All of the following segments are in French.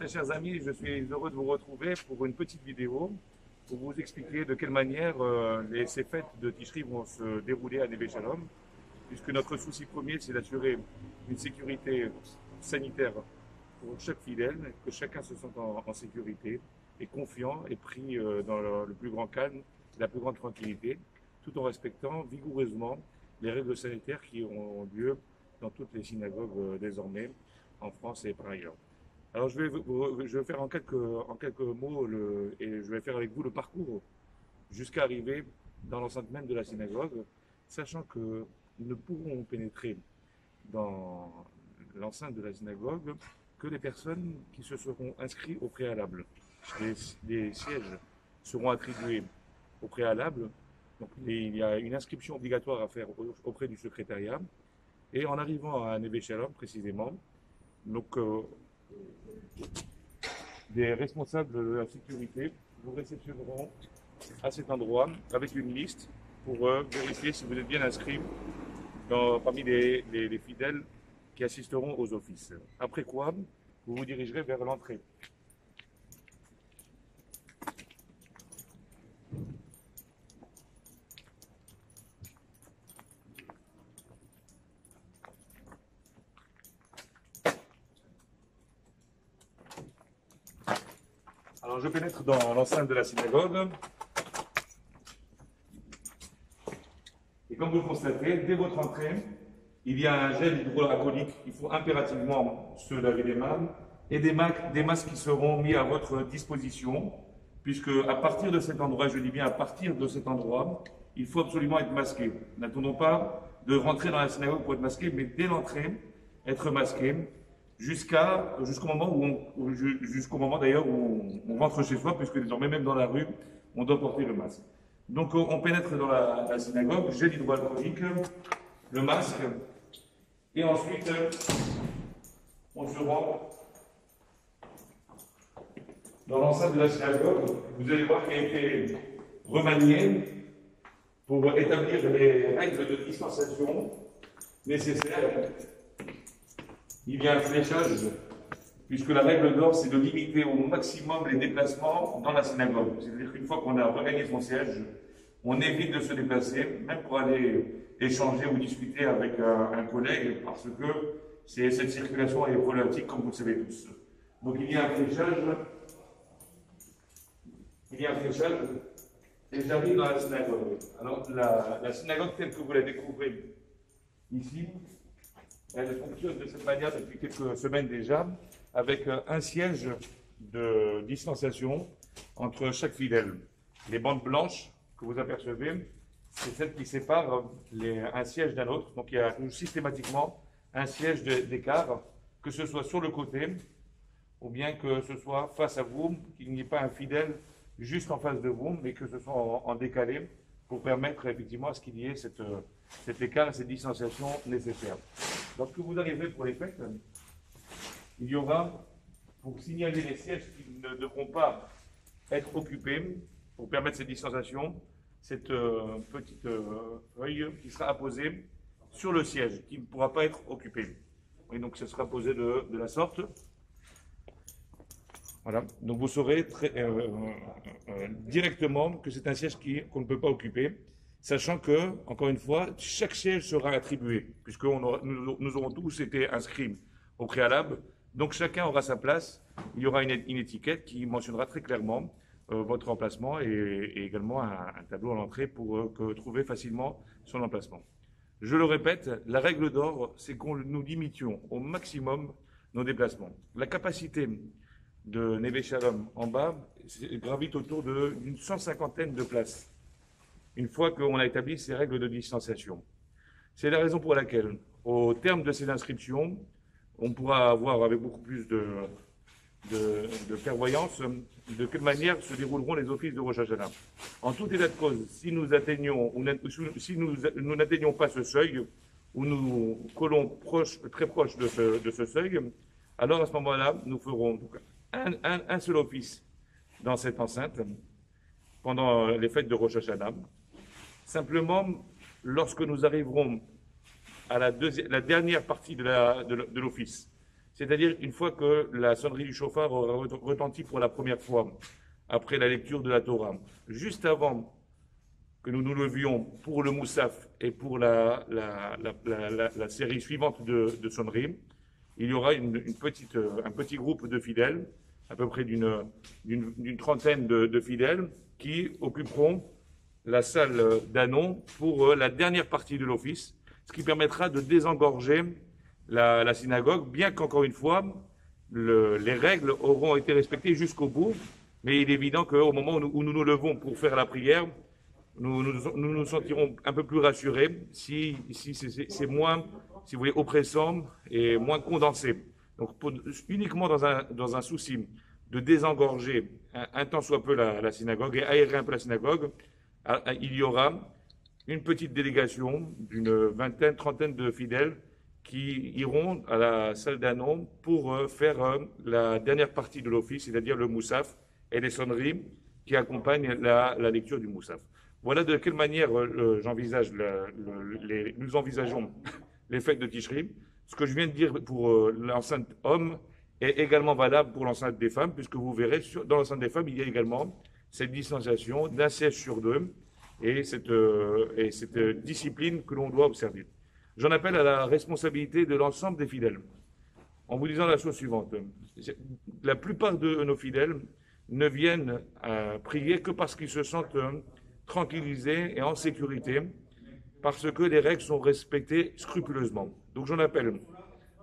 mes chers amis, je suis heureux de vous retrouver pour une petite vidéo pour vous expliquer de quelle manière ces fêtes de Tishri vont se dérouler à Neve Shalom, puisque notre souci premier, c'est d'assurer une sécurité sanitaire pour chaque fidèle, que chacun se sente en sécurité et confiant et pris dans le plus grand calme, la plus grande tranquillité, tout en respectant vigoureusement les règles sanitaires qui ont lieu dans toutes les synagogues désormais, en France et par ailleurs. Alors je vais faire en quelques mots et je vais faire avec vous le parcours jusqu'à arriver dans l'enceinte même de la synagogue, sachant que nous ne pourrons pénétrer dans l'enceinte de la synagogue que les personnes qui se seront inscrites au préalable. Les sièges seront attribués au préalable, donc il y a une inscription obligatoire à faire auprès du secrétariat. Et en arrivant à Neve Shalom précisément, donc des responsables de la sécurité vous réceptionneront à cet endroit avec une liste pour vérifier si vous êtes bien inscrit parmi les fidèles qui assisteront aux offices. Après quoi, vous vous dirigerez vers l'entrée. Alors je pénètre dans l'enceinte de la synagogue. Et comme vous le constatez, dès votre entrée, il y a un gel hydroalcoolique. Il faut impérativement se laver les mains et des masques qui seront mis à votre disposition, puisque à partir de cet endroit, je dis bien à partir de cet endroit, il faut absolument être masqué. N'attendons pas de rentrer dans la synagogue pour être masqué, mais dès l'entrée, être masqué jusqu'au moment d'ailleurs où on rentre chez soi, puisque désormais même dans la rue, on doit porter le masque. Donc on pénètre dans la synagogue, gel hydroalcoolique, le masque, et ensuite on se rend dans l'enceinte de la synagogue. Vous allez voir qu'il a été remanié pour établir les règles de distanciation nécessaires. Il y a un fléchage, puisque la règle d'or, c'est de limiter au maximum les déplacements dans la synagogue. C'est-à-dire qu'une fois qu'on a regagné son siège, on évite de se déplacer, même pour aller échanger ou discuter avec un collègue, parce que cette circulation est problématique, comme vous le savez tous. Donc il y a un fléchage, et j'arrive dans la synagogue. Alors la synagogue telle que vous la découvrez ici, elle fonctionne de cette manière depuis quelques semaines déjà, avec un siège de distanciation entre chaque fidèle. Les bandes blanches que vous apercevez, c'est celles qui séparent un siège d'un autre. Donc il y a systématiquement un siège d'écart, que ce soit sur le côté, ou bien que ce soit face à vous, qu'il n'y ait pas un fidèle juste en face de vous, mais que ce soit en décalé, pour permettre effectivement à ce qu'il y ait cet écart et cette distanciation nécessaire. Lorsque vous arriverez pour les fêtes, il y aura, pour signaler les sièges qui ne devront pas être occupés, pour permettre cette distanciation, cette petite feuille qui sera apposée sur le siège, qui ne pourra pas être occupé. Et donc, ce sera posé de la sorte. Voilà. Donc, vous saurez directement que c'est un siège qu'on ne peut pas occuper, sachant que, encore une fois, chaque siège sera attribué, puisque nous aurons tous été inscrits au préalable. Donc, chacun aura sa place. Il y aura une étiquette qui mentionnera très clairement votre emplacement et également un tableau à l'entrée pour trouver facilement son emplacement. Je le répète, la règle d'or, c'est qu'on nous limitions au maximum nos déplacements. La capacité de Neve Shalom en bas gravite autour d'une 150aine de places, une fois qu'on a établi ces règles de distanciation. C'est la raison pour laquelle, au terme de ces inscriptions, on pourra avoir avec beaucoup plus de clairvoyance de quelle manière se dérouleront les offices de Rosh Hashanah. En tout état de cause, si nous n'atteignons pas ce seuil, ou nous collons très proche de ce seuil, alors à ce moment-là, nous ferons un seul office dans cette enceinte pendant les fêtes de Rosh Hashanah. Simplement, lorsque nous arriverons à la dernière partie de l'office, c'est-à-dire une fois que la sonnerie du chauffard aura retenti pour la première fois, après la lecture de la Torah, juste avant que nous nous levions pour le Moussaf et pour la série suivante de sonneries, il y aura un petit groupe de fidèles, à peu près d'une trentaine de fidèles, qui occuperont la salle d'Anon pour la dernière partie de l'office, ce qui permettra de désengorger la synagogue, bien qu'encore une fois, les règles auront été respectées jusqu'au bout, mais il est évident qu'au moment où nous nous levons pour faire la prière, nous sentirons un peu plus rassurés si c'est moins, si vous voulez, oppressant et moins condensé. Donc, uniquement dans un souci de désengorger un tant soit peu la synagogue et aérer un peu la synagogue, il y aura une petite délégation d'une vingtaine, trentaine de fidèles qui iront à la salle d'Anon pour faire la dernière partie de l'office, c'est-à-dire le Moussaf et les sonneries qui accompagnent la lecture du Moussaf. Voilà de quelle manière nous envisageons les fêtes de Tishri. Ce que je viens de dire pour l'enceinte homme est également valable pour l'enceinte des femmes, puisque vous verrez, dans l'enceinte des femmes, il y a également cette distanciation d'un siège sur deux et cette discipline que l'on doit observer. J'en appelle à la responsabilité de l'ensemble des fidèles, en vous disant la chose suivante. La plupart de nos fidèles ne viennent prier que parce qu'ils se sentent tranquillisés et en sécurité, parce que les règles sont respectées scrupuleusement. Donc j'en appelle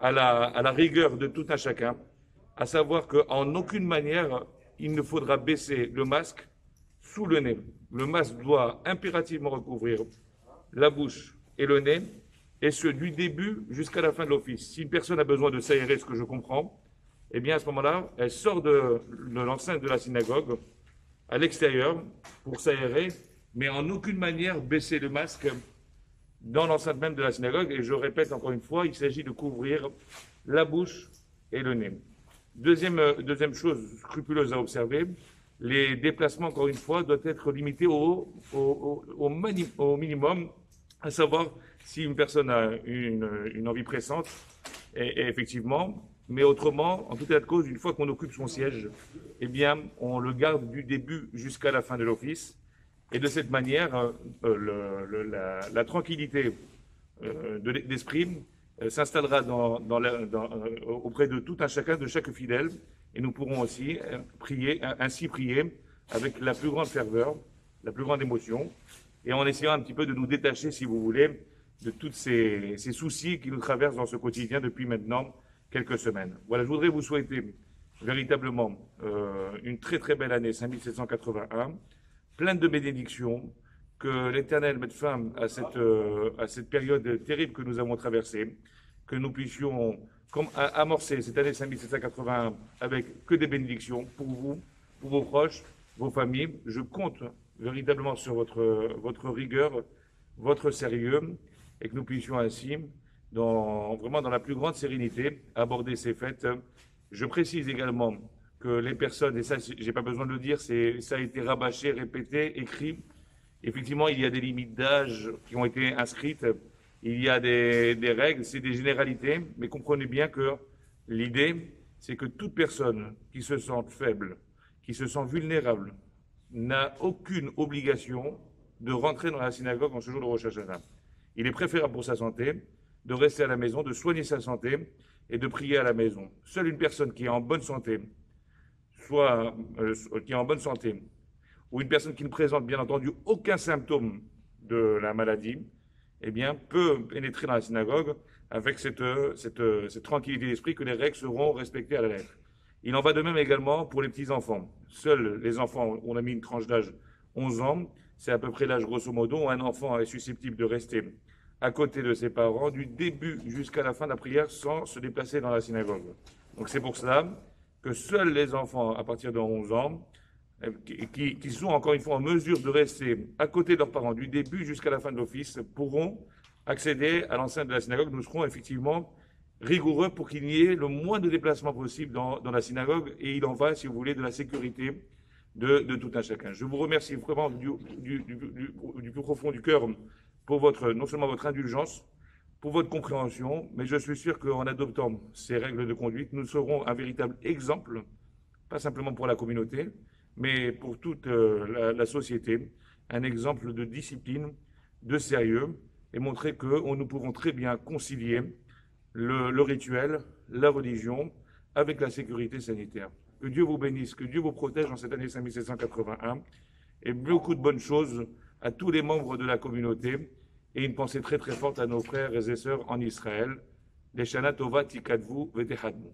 à la rigueur de tout un chacun, à savoir qu'en aucune manière, il ne faudra baisser le masque sous le nez. Le masque doit impérativement recouvrir la bouche et le nez, et ce du début jusqu'à la fin de l'office. Si une personne a besoin de s'aérer, ce que je comprends, eh bien à ce moment-là, elle sort de l'enceinte de la synagogue à l'extérieur pour s'aérer, mais en aucune manière baisser le masque dans l'enceinte même de la synagogue. Et je répète encore une fois, il s'agit de couvrir la bouche et le nez. Deuxième chose scrupuleuse à observer, les déplacements, encore une fois, doivent être limités au minimum, à savoir si une personne a une envie pressante, et effectivement, mais autrement, en tout état de cause, une fois qu'on occupe son siège, eh bien, on le garde du début jusqu'à la fin de l'office. Et de cette manière, la tranquillité d'esprit s'installera auprès de tout un chacun, de chaque fidèle, et nous pourrons aussi ainsi prier avec la plus grande ferveur, la plus grande émotion, et en essayant un petit peu de nous détacher, si vous voulez, de tous ces soucis qui nous traversent dans ce quotidien depuis maintenant quelques semaines. Voilà, je voudrais vous souhaiter véritablement une très très belle année 5781, pleine de bénédictions, que l'Éternel mette fin à cette période terrible que nous avons traversée, que nous puissions amorcer cette année 5781 avec que des bénédictions pour vous, pour vos proches, vos familles. Je compte véritablement sur votre rigueur, votre sérieux, et que nous puissions ainsi, vraiment dans la plus grande sérénité, aborder ces fêtes. Je précise également que les personnes, et ça, j'ai pas besoin de le dire, ça a été rabâché, répété, écrit. Effectivement, il y a des limites d'âge qui ont été inscrites, il y a des règles, c'est des généralités, mais comprenez bien que l'idée, c'est que toute personne qui se sente faible, qui se sent vulnérable, n'a aucune obligation de rentrer dans la synagogue en ce jour de Rosh Hashanah. Il est préférable pour sa santé de rester à la maison, de soigner sa santé et de prier à la maison. Seule une personne qui est en bonne santé, ou une personne qui ne présente bien entendu aucun symptôme de la maladie, eh bien, peut pénétrer dans la synagogue avec cette tranquillité d'esprit que les règles seront respectées à la lettre. Il en va de même également pour les petits-enfants. Seuls les enfants, on a mis une tranche d'âge 11 ans, c'est à peu près l'âge grosso modo où un enfant est susceptible de rester à côté de ses parents du début jusqu'à la fin de la prière sans se déplacer dans la synagogue. Donc c'est pour cela que seuls les enfants à partir de 11 ans, qui sont encore une fois en mesure de rester à côté de leurs parents du début jusqu'à la fin de l'office, pourront accéder à l'enceinte de la synagogue. Nous serons effectivement rigoureux pour qu'il n'y ait le moins de déplacements possible dans la synagogue, et il en va, si vous voulez, de la sécurité de tout un chacun. Je vous remercie vraiment du plus profond du cœur pour non seulement votre indulgence, pour votre compréhension, mais je suis sûr qu'en adoptant ces règles de conduite, nous serons un véritable exemple, pas simplement pour la communauté, mais pour toute la société, un exemple de discipline, de sérieux, et montrer que nous pourrons très bien concilier le rituel, la religion, avec la sécurité sanitaire. Que Dieu vous bénisse, que Dieu vous protège en cette année 5781, et beaucoup de bonnes choses à tous les membres de la communauté, et une pensée très très forte à nos frères et sœurs en Israël. Les Shana Tova Tikadvu Vetechadmu.